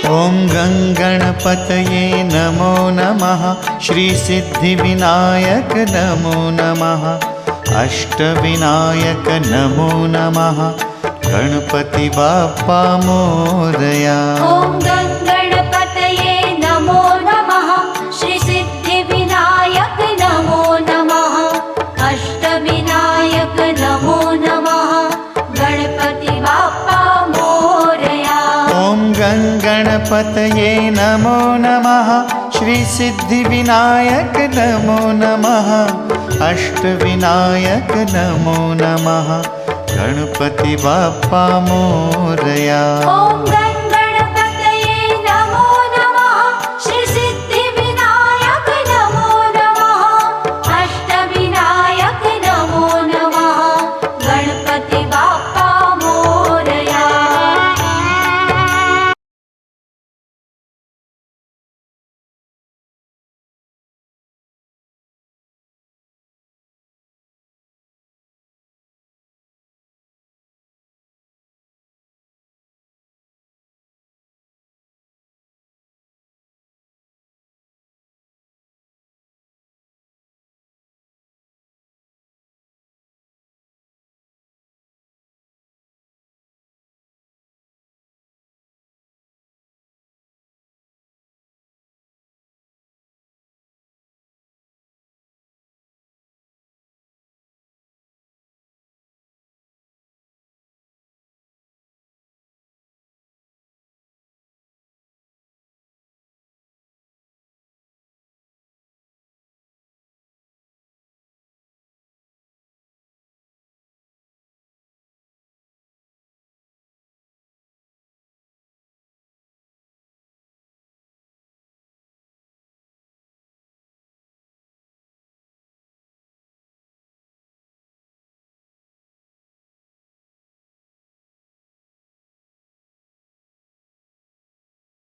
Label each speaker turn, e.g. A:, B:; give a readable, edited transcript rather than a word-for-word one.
A: ॐ गङ्गणपतये नमो नमः। श्रीसिद्धिविनायक नमो नमः। अष्टविनायक नमो नमः। गणपति बाप्पा मोरया।
B: ॐ गणपतये नमो नमः। श्रीसिद्धिविनायक नमो नमः। अष्टविनायक नमो नमः। गणपति बाप्पा मोरया।
A: ॐ गणपतये नमो नमः। श्रीसिद्धिविनायक नमो नमः। अष्टविनायक नमो नमः। गणपति बाप्पा मोरया।
B: ॐ